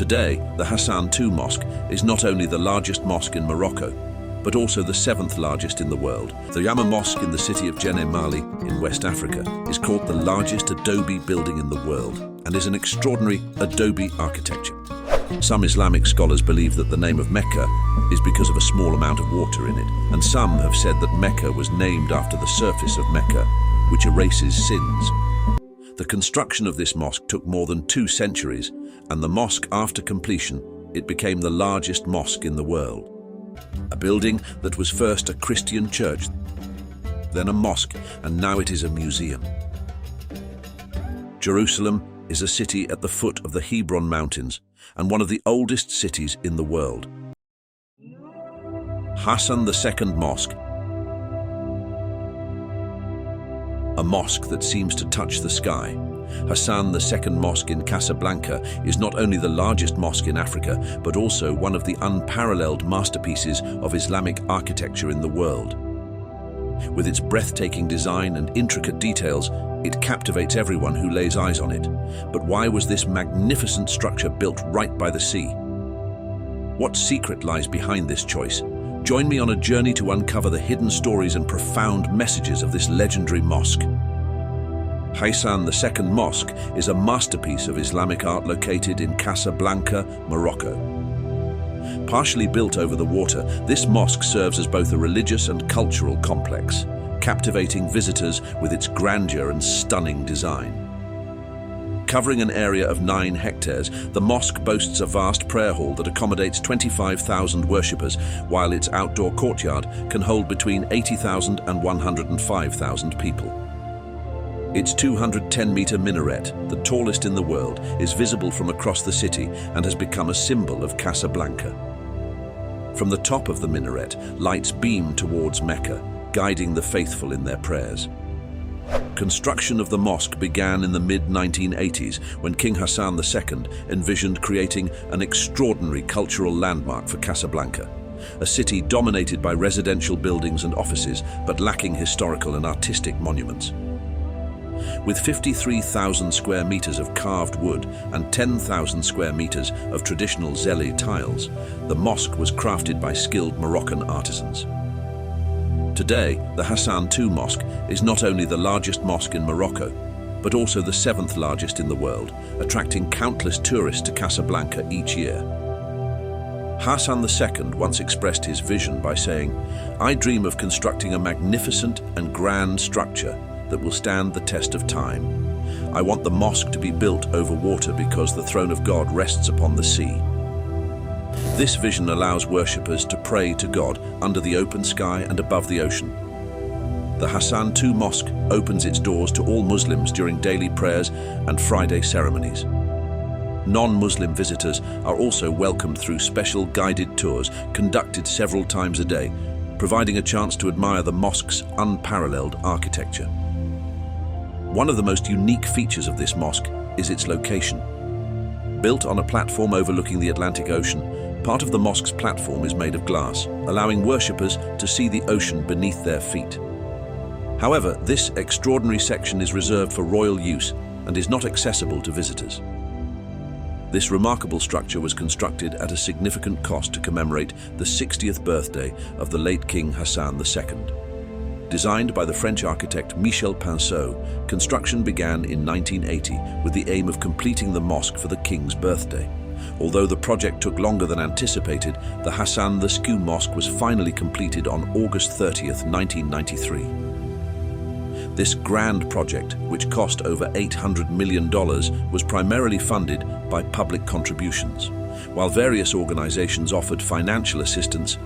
Today, the Hassan II Mosque is not only the largest mosque in Morocco, but also the 7th largest in the world. The Hagia Mosque in the city of Djenné, Mali, in West Africa, is called the largest adobe building in the world and is an extraordinary adobe architecture. Some Islamic scholars believe that the name of Mecca is because of a small amount of water in it, and some have said that Mecca was named after the surface of Mecca, which erases sins. The construction of this mosque took more than 2 centuries, and the mosque, after completion, it became the largest mosque in the world. A building that was first a Christian church, then a mosque, and now it is a museum. Jerusalem is a city at the foot of the Hebron Mountains and one of the oldest cities in the world. Hassan II Mosque, a mosque that seems to touch the sky. Hassan II Mosque in Casablanca is not only the largest mosque in Africa, but also one of the unparalleled masterpieces of Islamic architecture in the world. With its breathtaking design and intricate details, it captivates everyone who lays eyes on it. But why was this magnificent structure built right by the sea? What secret lies behind this choice? Join me on a journey to uncover the hidden stories and profound messages of this legendary mosque. Hassan II Mosque is a masterpiece of Islamic art located in Casablanca, Morocco. Partially built over the water, this mosque serves as both a religious and cultural complex, captivating visitors with its grandeur and stunning design. Covering an area of 9 hectares, the mosque boasts a vast prayer hall that accommodates 25,000 worshippers, while its outdoor courtyard can hold between 80,000 and 105,000 people. Its 210-meter minaret, the tallest in the world, is visible from across the city and has become a symbol of Casablanca. From the top of the minaret, lights beam towards Mecca, guiding the faithful in their prayers. Construction of the mosque began in the mid-1980s when King Hassan II envisioned creating an extraordinary cultural landmark for Casablanca, a city dominated by residential buildings and offices, but lacking historical and artistic monuments. With 53,000 square meters of carved wood and 10,000 square meters of traditional zeli tiles, the mosque was crafted by skilled Moroccan artisans. Today, the Hassan II Mosque is not only the largest mosque in Morocco, but also the 7th largest in the world, attracting countless tourists to Casablanca each year. Hassan II once expressed his vision by saying, "I dream of constructing a magnificent and grand structure that will stand the test of time. I want the mosque to be built over water because the throne of God rests upon the sea." This vision allows worshippers to pray to God under the open sky and above the ocean. The Hassan II Mosque opens its doors to all Muslims during daily prayers and Friday ceremonies. Non-Muslim visitors are also welcomed through special guided tours conducted several times a day, providing a chance to admire the mosque's unparalleled architecture. One of the most unique features of this mosque is its location. Built on a platform overlooking the Atlantic Ocean, part of the mosque's platform is made of glass, allowing worshippers to see the ocean beneath their feet. However, this extraordinary section is reserved for royal use and is not accessible to visitors. This remarkable structure was constructed at a significant cost to commemorate the 60th birthday of the late King Hassan II. Designed by the French architect Michel Pinceau, construction began in 1980 with the aim of completing the mosque for the king's birthday. Although the project took longer than anticipated, the Hassan II Mosque was finally completed on August 30th, 1993. This grand project, which cost over $800 million, was primarily funded by public contributions. While various organizations offered financial assistance,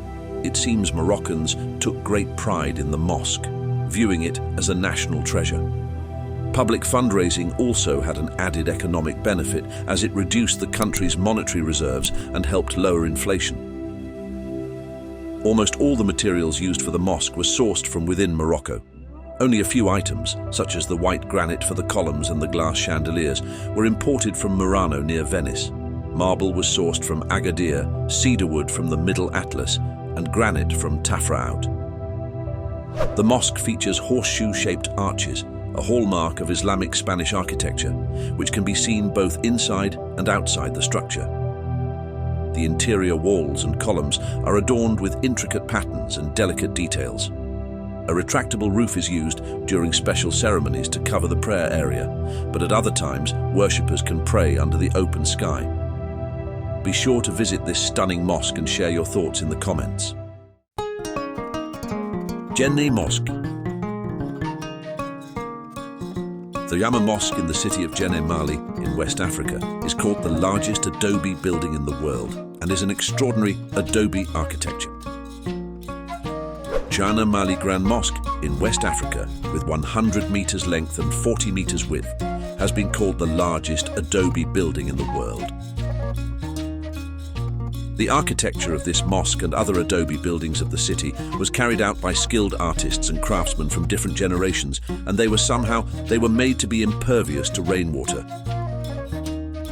it seems Moroccans took great pride in the mosque, viewing it as a national treasure. Public fundraising also had an added economic benefit as it reduced the country's monetary reserves and helped lower inflation. Almost all the materials used for the mosque were sourced from within Morocco. Only a few items, such as the white granite for the columns and the glass chandeliers, were imported from Murano near Venice. Marble was sourced from Agadir, cedar wood from the Middle Atlas, and granite from Tafraout. The mosque features horseshoe-shaped arches, a hallmark of Islamic Spanish architecture, which can be seen both inside and outside the structure. The interior walls and columns are adorned with intricate patterns and delicate details. A retractable roof is used during special ceremonies to cover the prayer area, but at other times, worshippers can pray under the open sky. Be sure to visit this stunning mosque and share your thoughts in the comments. Djenné Mosque. The Hagia Mosque in the city of Djenné, Mali, in West Africa, is called the largest adobe building in the world and is an extraordinary adobe architecture. Djenné Mali Grand Mosque in West Africa, with 100 meters length and 40 meters width, has been called the largest adobe building in the world. The architecture of this mosque and other adobe buildings of the city was carried out by skilled artists and craftsmen from different generations, and they were made to be impervious to rainwater.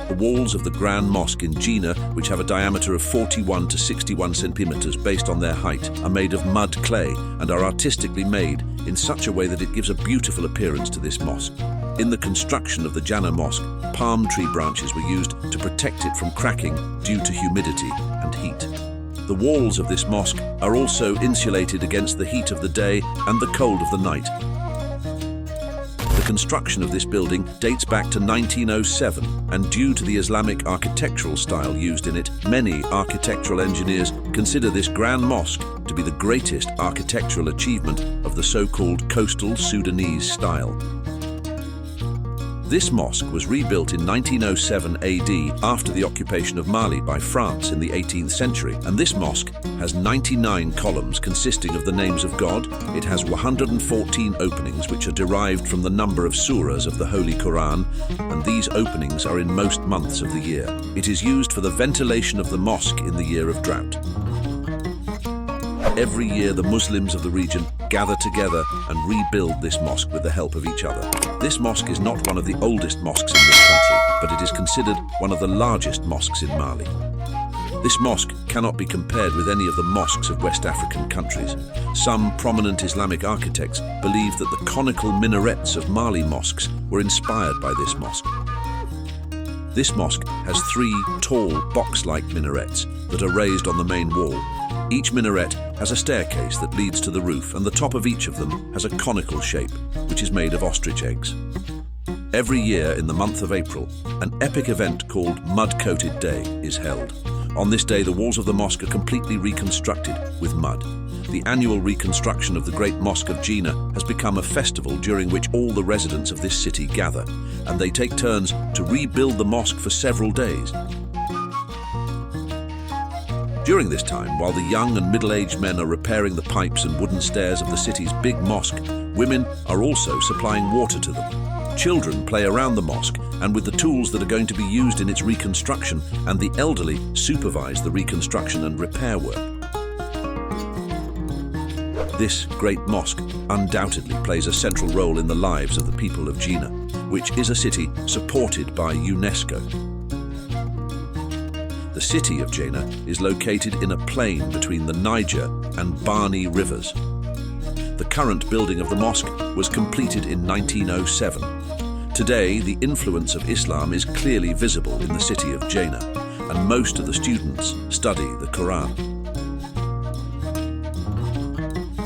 The walls of the Grand Mosque in Djenné, which have a diameter of 41 to 61 centimeters based on their height, are made of mud clay and are artistically made in such a way that it gives a beautiful appearance to this mosque. In the construction of the Djenné Mosque, palm tree branches were used to protect it from cracking due to humidity and heat. The walls of this mosque are also insulated against the heat of the day and the cold of the night. The construction of this building dates back to 1907, and due to the Islamic architectural style used in it, many architectural engineers consider this Grand Mosque to be the greatest architectural achievement of the so-called coastal Sudanese style. This mosque was rebuilt in 1907 AD after the occupation of Mali by France in the 18th century, and this mosque has 99 columns consisting of the names of God. It has 114 openings which are derived from the number of surahs of the Holy Quran, and these openings are in most months of the year. It is used for the ventilation of the mosque in the year of drought. Every year the Muslims of the region gather together and rebuild this mosque with the help of each other. This mosque is not one of the oldest mosques in this country, but it is considered one of the largest mosques in Mali. This mosque cannot be compared with any of the mosques of West African countries. Some prominent Islamic architects believe that the conical minarets of Mali mosques were inspired by this mosque. This mosque has 3 tall box-like minarets that are raised on the main wall. Each minaret has a staircase that leads to the roof, and the top of each of them has a conical shape, which is made of ostrich eggs. Every year in the month of April, an epic event called Mud-Coated Day is held. On this day, the walls of the mosque are completely reconstructed with mud. The annual reconstruction of the Great Mosque of Djenné has become a festival during which all the residents of this city gather, and they take turns to rebuild the mosque for several days. During this time, while the young and middle-aged men are repairing the pipes and wooden stairs of the city's big mosque, women are also supplying water to them. Children play around the mosque and with the tools that are going to be used in its reconstruction, and the elderly supervise the reconstruction and repair work. This great mosque undoubtedly plays a central role in the lives of the people of Djenné, which is a city supported by UNESCO. The city of Djenné is located in a plain between the Niger and Bani rivers. The current building of the mosque was completed in 1907. Today, the influence of Islam is clearly visible in the city of Djenné, and most of the students study the Quran.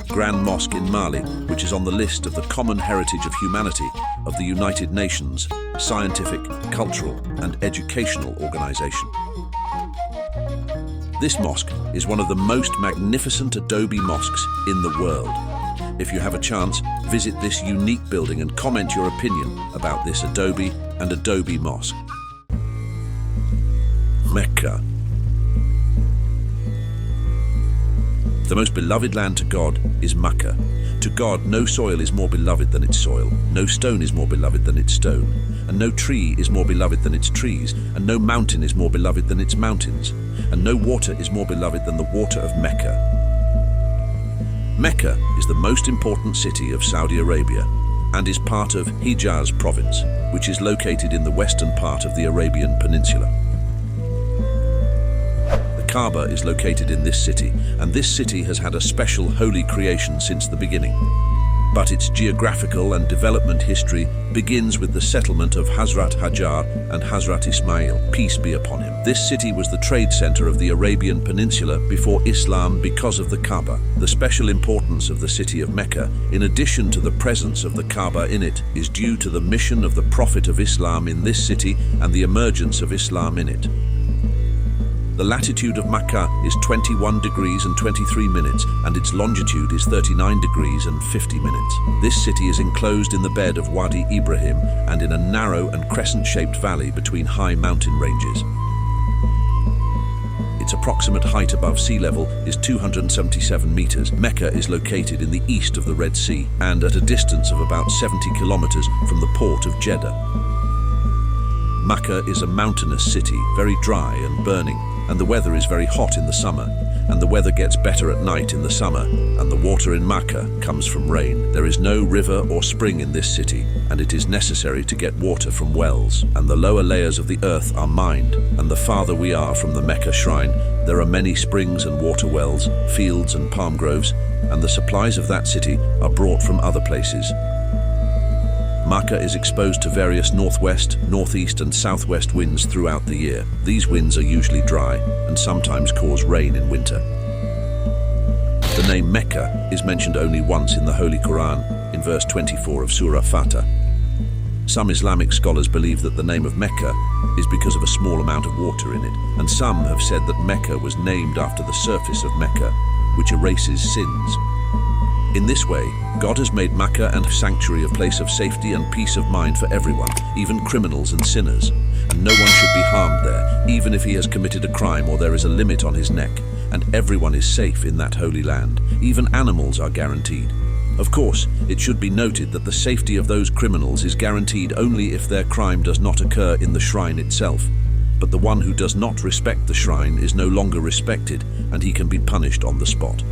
Grand Mosque in Mali, which is on the list of the Common Heritage of Humanity of the United Nations Scientific, Cultural and Educational Organization. This mosque is one of the most magnificent adobe mosques in the world. If you have a chance, visit this unique building and comment your opinion about this adobe and adobe mosque. Mecca. The most beloved land to God is Mecca. To God, no soil is more beloved than its soil, no stone is more beloved than its stone, and no tree is more beloved than its trees, and no mountain is more beloved than its mountains, and no water is more beloved than the water of Mecca. Mecca is the most important city of Saudi Arabia and is part of Hijaz province, which is located in the western part of the Arabian Peninsula. Kaaba is located in this city, and this city has had a special holy creation since the beginning. But its geographical and development history begins with the settlement of Hazrat Hajar and Hazrat Ismail, peace be upon him. This city was the trade center of the Arabian Peninsula before Islam because of the Kaaba. The special importance of the city of Mecca, in addition to the presence of the Kaaba in it, is due to the mission of the Prophet of Islam in this city and the emergence of Islam in it. The latitude of Mecca is 21 degrees and 23 minutes, and its longitude is 39 degrees and 50 minutes. This city is enclosed in the bed of Wadi Ibrahim and in a narrow and crescent-shaped valley between high mountain ranges. Its approximate height above sea level is 277 meters. Mecca is located in the east of the Red Sea and at a distance of about 70 kilometers from the port of Jeddah. Mecca is a mountainous city, very dry and burning, and the weather is very hot in the summer, and the weather gets better at night in the summer, and the water in Mecca comes from rain. There is no river or spring in this city, and it is necessary to get water from wells, and the lower layers of the earth are mined, and the farther we are from the Mecca shrine, there are many springs and water wells, fields and palm groves, and the supplies of that city are brought from other places. Mecca is exposed to various northwest, northeast and southwest winds throughout the year. These winds are usually dry and sometimes cause rain in winter. The name Mecca is mentioned only once in the Holy Quran, in verse 24 of Surah Fatah. Some Islamic scholars believe that the name of Mecca is because of a small amount of water in it, and some have said that Mecca was named after the surface of Mecca, which erases sins. In this way, God has made Mecca and sanctuary a place of safety and peace of mind for everyone, even criminals and sinners, and no one should be harmed there, even if he has committed a crime or there is a limit on his neck, and everyone is safe in that holy land. Even animals are guaranteed. Of course, it should be noted that the safety of those criminals is guaranteed only if their crime does not occur in the shrine itself, but the one who does not respect the shrine is no longer respected, and he can be punished on the spot.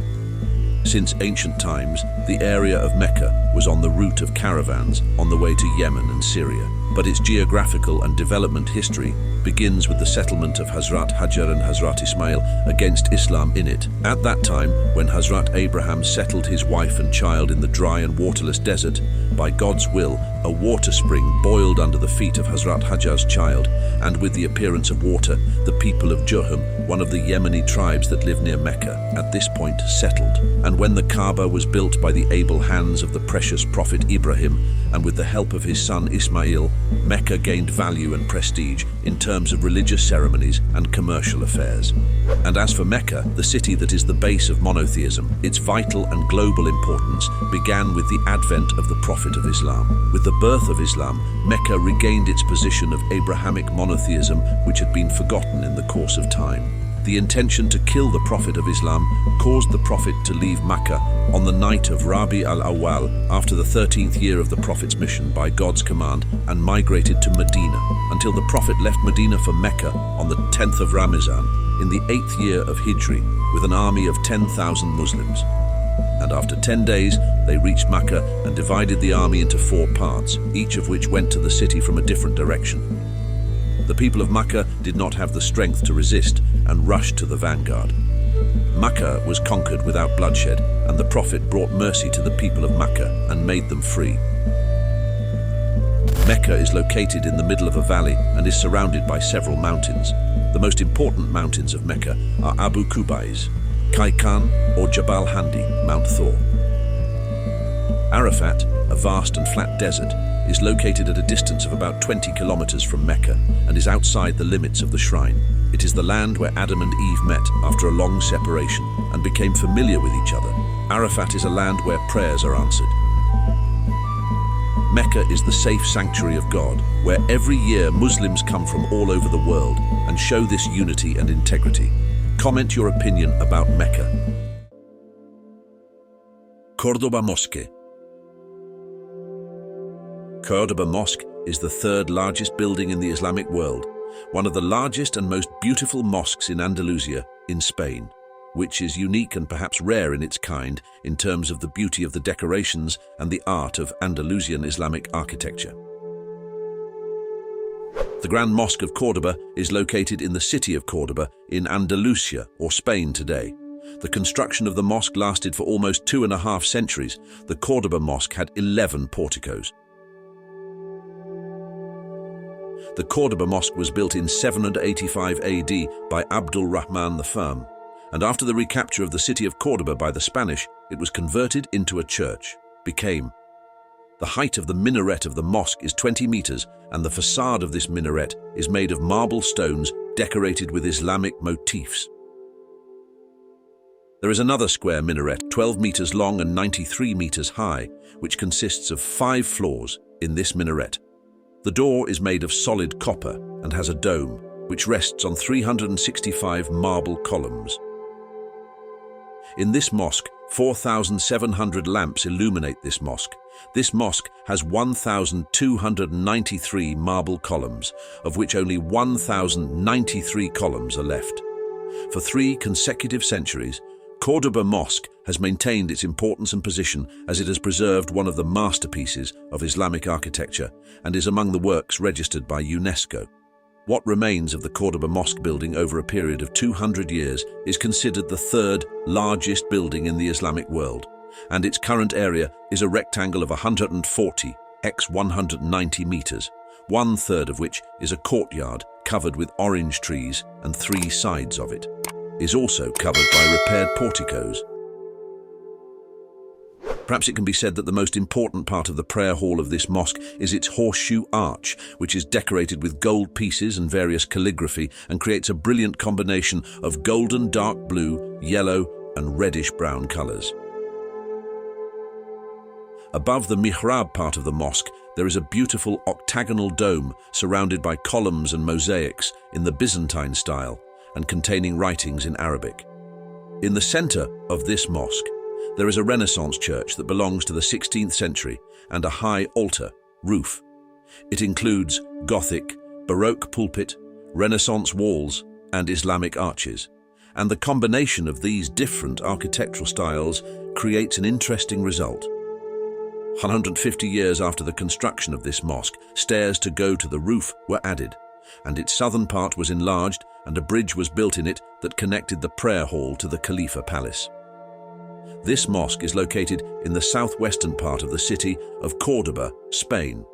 Since ancient times, the area of Mecca was on the route of caravans on the way to Yemen and Syria, but its geographical and development history begins with the settlement of Hazrat Hajar and Hazrat Ismail against Islam in it. At that time, when Hazrat Abraham settled his wife and child in the dry and waterless desert, by God's will, a water spring boiled under the feet of Hazrat Hajar's child, and with the appearance of water, the people of Jurhum, one of the Yemeni tribes that live near Mecca, at this point settled. And when the Kaaba was built by the able hands of the precious Prophet Ibrahim, and with the help of his son Ismail, Mecca gained value and prestige in terms of religious ceremonies and commercial affairs. And as for Mecca, the city that is the base of monotheism, its vital and global importance began with the advent of the Prophet of Islam. With the birth of Islam, Mecca regained its position of Abrahamic monotheism, which had been forgotten in the course of time. The intention to kill the Prophet of Islam caused the Prophet to leave Mecca on the night of Rabi al-Awwal after the 13th year of the Prophet's mission by God's command, and migrated to Medina until the Prophet left Medina for Mecca on the 10th of Ramazan in the 8th year of Hijri with an army of 10,000 Muslims. And after 10 days, they reached Mecca and divided the army into 4 parts, each of which went to the city from a different direction. The people of Mecca did not have the strength to resist and rushed to the vanguard. Mecca was conquered without bloodshed, and the Prophet brought mercy to the people of Mecca and made them free. Mecca is located in the middle of a valley and is surrounded by several mountains. The most important mountains of Mecca are Abu Kubais, Kaikan or Jabal Handi, Mount Thor. Arafat, a vast and flat desert, is located at a distance of about 20 kilometers from Mecca and is outside the limits of the shrine. It is the land where Adam and Eve met after a long separation and became familiar with each other. Arafat is a land where prayers are answered. Mecca is the safe sanctuary of God, where every year Muslims come from all over the world and show this unity and integrity. Comment your opinion about Mecca. Córdoba Mosque. Córdoba Mosque is the 3rd largest building in the Islamic world, one of the largest and most beautiful mosques in Andalusia, in Spain, which is unique and perhaps rare in its kind in terms of the beauty of the decorations and the art of Andalusian Islamic architecture. The Great Mosque of Córdoba is located in the city of Córdoba in Andalusia, or Spain today. The construction of the mosque lasted for almost 2.5 centuries. The Córdoba Mosque had 11 porticos. The Córdoba Mosque was built in 785 AD by Abdul Rahman the Firm, and after the recapture of the city of Córdoba by the Spanish, it was converted into a church. The height of the minaret of the mosque is 20 meters, and the facade of this minaret is made of marble stones decorated with Islamic motifs. There is another square minaret, 12 meters long and 93 meters high, which consists of 5 floors in this minaret. The door is made of solid copper and has a dome, which rests on 365 marble columns. In this mosque, 4,700 lamps illuminate this mosque. This mosque has 1,293 marble columns, of which only 1,093 columns are left. For 3 consecutive centuries, Córdoba Mosque has maintained its importance and position as it has preserved one of the masterpieces of Islamic architecture and is among the works registered by UNESCO. What remains of the Córdoba Mosque building over a period of 200 years is considered the 3rd largest building in the Islamic world, and its current area is a rectangle of 140 x 190 meters, 1/3 of which is a courtyard covered with orange trees, and 3 sides of it is also covered by repaired porticos. Perhaps it can be said that the most important part of the prayer hall of this mosque is its horseshoe arch, which is decorated with gold pieces and various calligraphy and creates a brilliant combination of golden, dark blue, yellow, and reddish-brown colors. Above the mihrab part of the mosque, there is a beautiful octagonal dome surrounded by columns and mosaics in the Byzantine style and containing writings in Arabic. In the center of this mosque, there is a Renaissance church that belongs to the 16th century and a high altar roof. It includes Gothic, Baroque pulpit, Renaissance walls, and Islamic arches. And the combination of these different architectural styles creates an interesting result. 150 years after the construction of this mosque, stairs to go to the roof were added, and its southern part was enlarged and a bridge was built in it that connected the prayer hall to the Khalifa Palace. This mosque is located in the southwestern part of the city of Córdoba, Spain,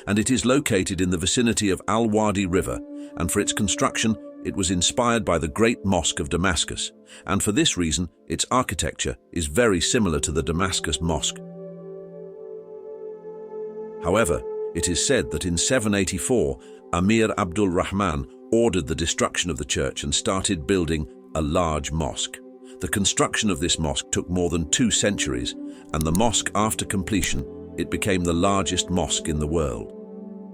and it is located in the vicinity of Al-Wadi River, and for its construction it was inspired by the Great Mosque of Damascus, and for this reason its architecture is very similar to the Damascus Mosque. However, it is said that in 784, Amir Abdul Rahman ordered the destruction of the church and started building a large mosque. The construction of this mosque took more than 2 centuries, and the mosque, after completion, it became the largest mosque in the world.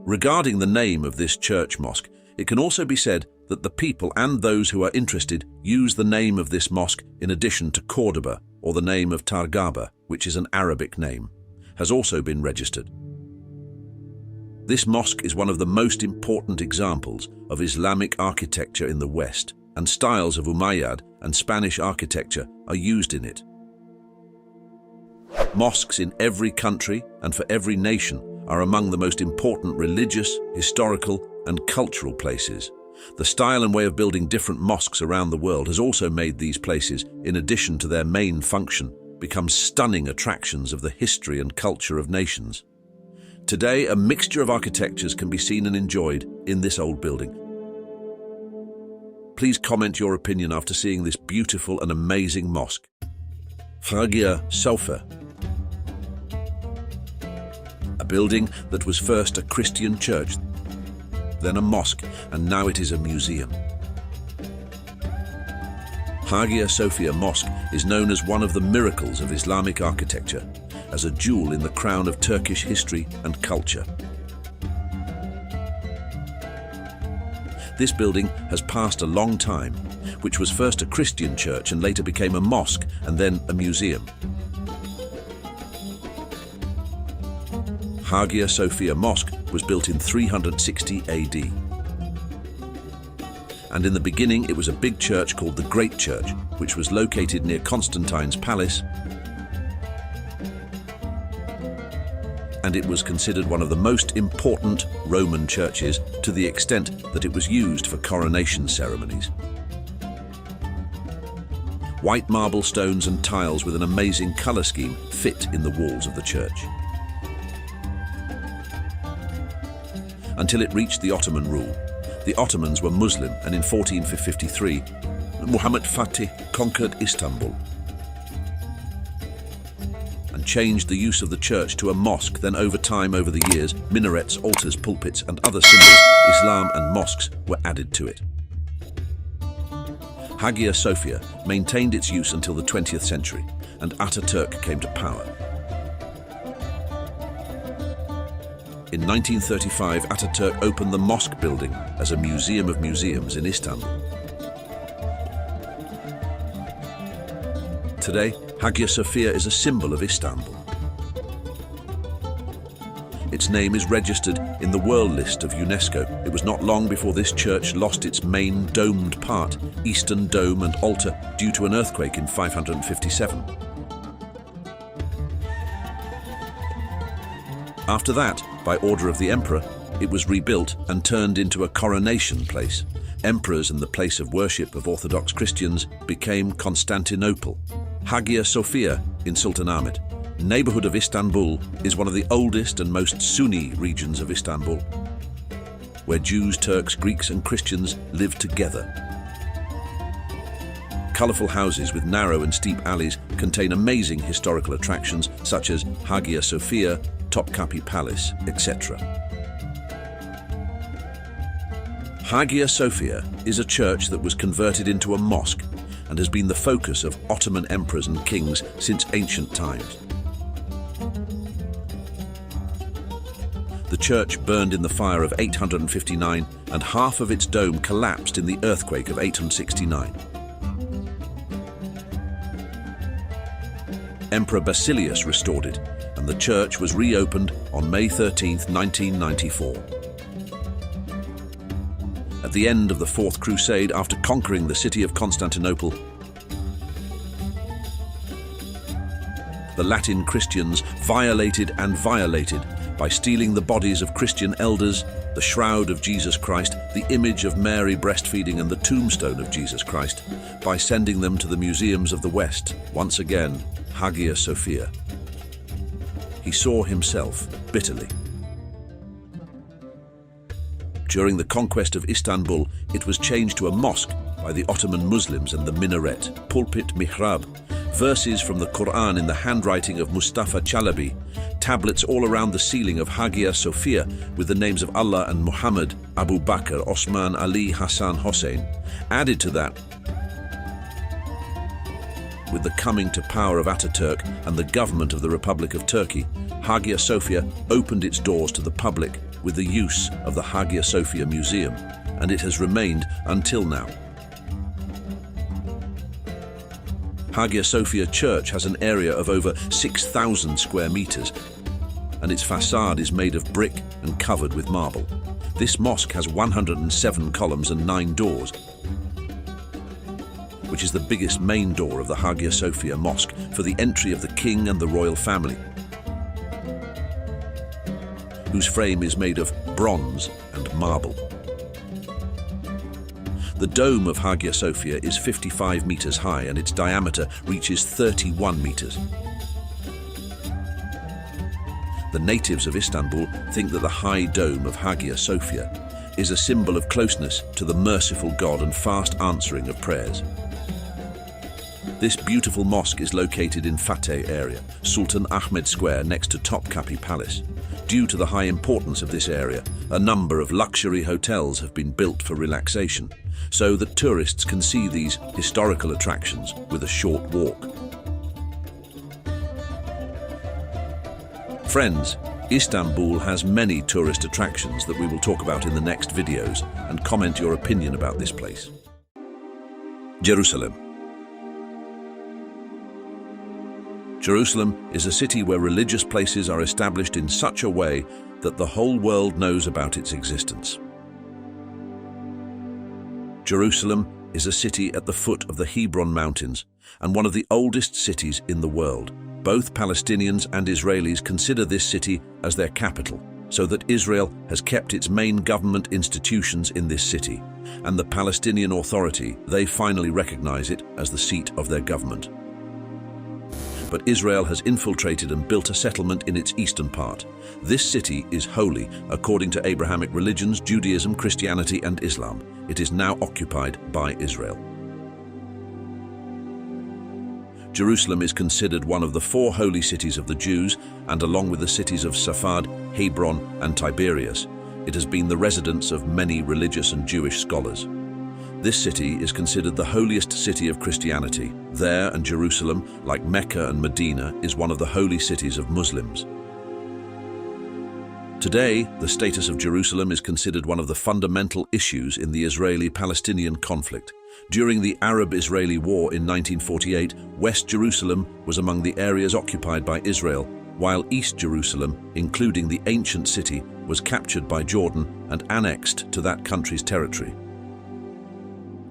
Regarding the name of this church mosque, it can also be said that the people and those who are interested use the name of this mosque in addition to Córdoba, or the name of Targaba, which is an Arabic name, has also been registered. This mosque is one of the most important examples of Islamic architecture in the West, and styles of Umayyad and Spanish architecture are used in it. Mosques in every country and for every nation are among the most important religious, historical, and cultural places. The style and way of building different mosques around the world has also made these places, in addition to their main function, become stunning attractions of the history and culture of nations. Today, a mixture of architectures can be seen and enjoyed in this old building. Please comment your opinion after seeing this beautiful and amazing mosque. Hagia Sophia, a building that was first a Christian church, then a mosque, and now it is a museum. Hagia Sophia Mosque is known as one of the miracles of Islamic architecture, as a jewel in the crown of Turkish history and culture. This building has passed a long time, which was first a Christian church and later became a mosque and then a museum. Hagia Sophia Mosque was built in 360 AD. And in the beginning it was a big church called the Great Church, which was located near Constantine's palace, and it was considered one of the most important Roman churches to the extent that it was used for coronation ceremonies. White marble stones and tiles with an amazing color scheme fit in the walls of the church. until it reached the Ottoman rule. The Ottomans were Muslim, and in 1453, Muhammad Fatih conquered Istanbul and changed the use of the church to a mosque. Then over time, over the years, minarets, altars, pulpits and other symbols, Islam and mosques were added to it. Hagia Sophia maintained its use until the 20th century, and Ataturk came to power. In 1935, Ataturk opened the mosque building as a museum of museums in Istanbul. Today, Hagia Sophia is a symbol of Istanbul. Its name is registered in the World List of UNESCO. It was not long before this church lost its main domed part, eastern dome and altar, due to an earthquake in 557. After that, by order of the emperor, it was rebuilt and turned into a coronation place. Emperors and the place of worship of Orthodox Christians became Constantinople. Hagia Sophia in Sultanahmet, neighborhood of Istanbul, is one of the oldest and most Sunni regions of Istanbul, where Jews, Turks, Greeks and Christians live together. Colorful houses with narrow and steep alleys contain amazing historical attractions such as Hagia Sophia, Topkapi Palace, etc. Hagia Sophia is a church that was converted into a mosque and has been the focus of Ottoman emperors and kings since ancient times. The church burned in the fire of 859 and half of its dome collapsed in the earthquake of 869. Emperor Basilius restored it, and the church was reopened on May 13, 1994. At the end of the Fourth Crusade, after conquering the city of Constantinople, the Latin Christians violated by stealing the bodies of Christian elders, the shroud of Jesus Christ, the image of Mary breastfeeding and the tombstone of Jesus Christ, by sending them to the museums of the West. Once again, Hagia Sophia. He saw himself bitterly. During the conquest of Istanbul, it was changed to a mosque by the Ottoman Muslims, and the minaret, pulpit, mihrab, verses from the Quran in the handwriting of Mustafa Chalabi, tablets all around the ceiling of Hagia Sophia with the names of Allah and Muhammad, Abu Bakr, Osman, Ali, Hassan, Hussein. Added to that, with the coming to power of Ataturk and the government of the Republic of Turkey, Hagia Sophia opened its doors to the public with the use of the Hagia Sophia Museum, and it has remained until now. Hagia Sophia Church has an area of over 6,000 square meters, and its facade is made of brick and covered with marble. This mosque has 107 columns and 9 doors, which is the biggest main door of the Hagia Sophia Mosque for the entry of the king and the royal family, whose frame is made of bronze and marble. The dome of Hagia Sophia is 55 meters high and its diameter reaches 31 meters. The natives of Istanbul think that the high dome of Hagia Sophia is a symbol of closeness to the merciful God and fast answering of prayers. This beautiful mosque is located in Fateh area, Sultan Ahmed Square, next to Topkapi Palace. Due to the high importance of this area, a number of luxury hotels have been built for relaxation, so that tourists can see these historical attractions with a short walk. Friends, Istanbul has many tourist attractions that we will talk about in the next videos, and comment your opinion about this place. Jerusalem. Jerusalem is a city where religious places are established in such a way that the whole world knows about its existence. Jerusalem is a city at the foot of the Hebron Mountains and one of the oldest cities in the world. Both Palestinians and Israelis consider this city as their capital, so that Israel has kept its main government institutions in this city, and the Palestinian Authority, they finally recognize it as the seat of their government. but Israel has infiltrated and built a settlement in its eastern part. This city is holy according to Abrahamic religions, Judaism, Christianity, and Islam. It is now occupied by Israel. Jerusalem is considered one of the 4 holy cities of the Jews, and along with the cities of Safad, Hebron, and Tiberias, it has been the residence of many religious and Jewish scholars. This city is considered the holiest city of Christianity. There, and Jerusalem, like Mecca and Medina, is one of the holy cities of Muslims. Today, the status of Jerusalem is considered one of the fundamental issues in the Israeli-Palestinian conflict. During the Arab-Israeli War in 1948, West Jerusalem was among the areas occupied by Israel, while East Jerusalem, including the ancient city, was captured by Jordan and annexed to that country's territory.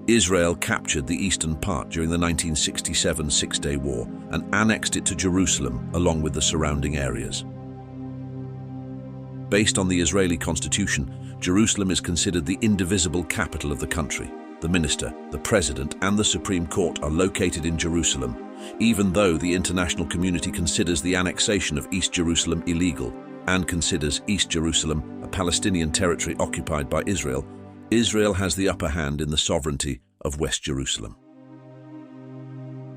Israel captured the eastern part during the 1967 Six-Day War and annexed it to Jerusalem along with the surrounding areas. Based on the Israeli constitution, Jerusalem is considered the indivisible capital of the country. The minister, the president, and the Supreme Court are located in Jerusalem, even though the international community considers the annexation of East Jerusalem illegal and considers East Jerusalem a Palestinian territory occupied by Israel. Israel has the upper hand in the sovereignty of West Jerusalem.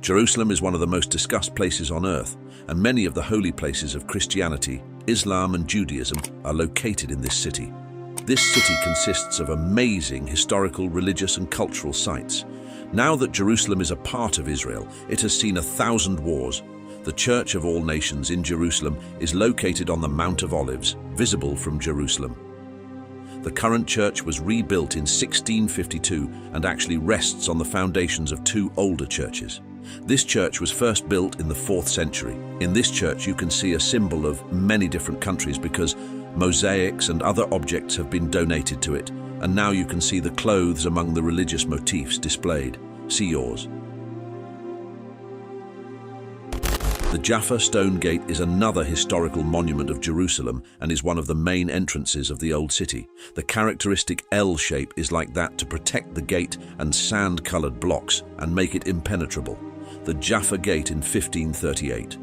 Jerusalem is one of the most discussed places on earth, and many of the holy places of Christianity, Islam, and Judaism are located in this city. This city consists of amazing historical, religious, and cultural sites. Now that Jerusalem is a part of Israel, it has seen 1,000 wars. The Church of All Nations in Jerusalem is located on the Mount of Olives, visible from Jerusalem. The current church was rebuilt in 1652 and actually rests on the foundations of 2 older churches. This church was first built in the 4th century. In this church you can see a symbol of many different countries because mosaics and other objects have been donated to it, and now you can see the clothes among the religious motifs displayed. See yours. The Jaffa Stone Gate is another historical monument of Jerusalem and is one of the main entrances of the Old City. The characteristic L shape is like that to protect the gate and sand-colored blocks and make it impenetrable. The Jaffa Gate in 1538.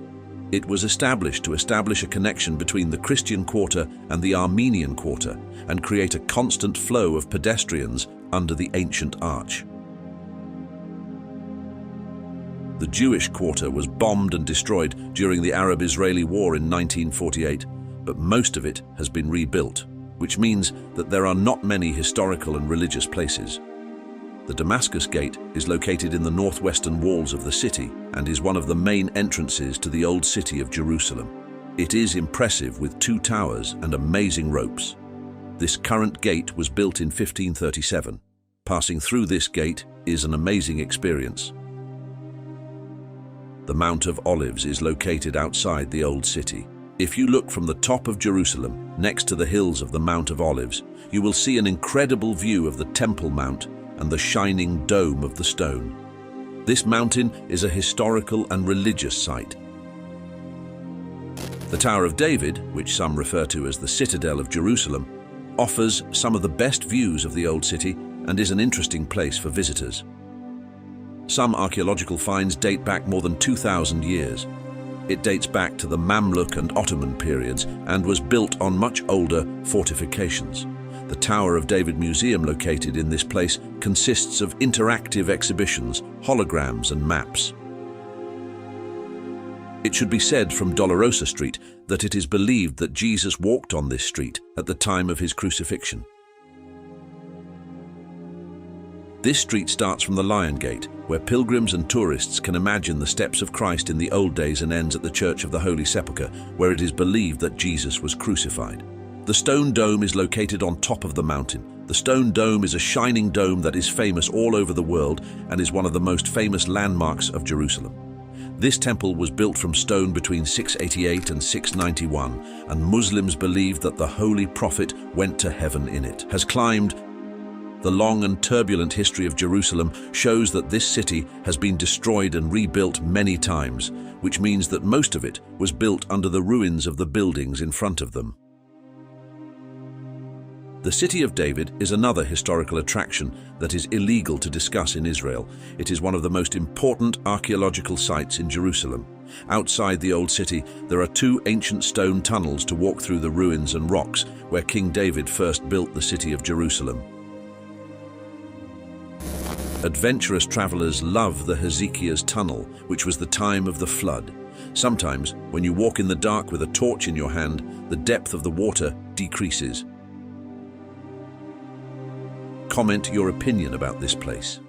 It was established to establish a connection between the Christian quarter and the Armenian quarter and create a constant flow of pedestrians under the ancient arch. The Jewish quarter was bombed and destroyed during the Arab-Israeli War in 1948, but most of it has been rebuilt, which means that there are not many historical and religious places. The Damascus Gate is located in the northwestern walls of the city and is one of the main entrances to the Old City of Jerusalem. It is impressive with 2 towers and amazing ropes. This current gate was built in 1537. Passing through this gate is an amazing experience. The Mount of Olives is located outside the Old City. If you look from the top of Jerusalem, next to the hills of the Mount of Olives, you will see an incredible view of the Temple Mount and the shining dome of the stone. This mountain is a historical and religious site. The Tower of David, which some refer to as the Citadel of Jerusalem, offers some of the best views of the Old City and is an interesting place for visitors. Some archaeological finds date back more than 2,000 years. It dates back to the Mamluk and Ottoman periods and was built on much older fortifications. The Tower of David Museum located in this place consists of interactive exhibitions, holograms and maps. It should be said from Dolorosa Street that it is believed that Jesus walked on this street at the time of his crucifixion. This street starts from the Lion Gate, where pilgrims and tourists can imagine the steps of Christ in the old days, and ends at the Church of the Holy Sepulchre, where it is believed that Jesus was crucified. The stone dome is located on top of the mountain. The stone dome is a shining dome that is famous all over the world and is one of the most famous landmarks of Jerusalem. This temple was built from stone between 688 and 691, and Muslims believe that the Holy Prophet went to heaven in it. Has climbed. The long and turbulent history of Jerusalem shows that this city has been destroyed and rebuilt many times, which means that most of it was built under the ruins of the buildings in front of them. The City of David is another historical attraction that is illegal to discuss in Israel. It is one of the most important archaeological sites in Jerusalem. Outside the old city, there are two ancient stone tunnels to walk through the ruins and rocks where King David first built the city of Jerusalem. Adventurous travelers love the Hagia Tunnel, which was the time of the flood. Sometimes, when you walk in the dark with a torch in your hand, the depth of the water decreases. Comment your opinion about this place.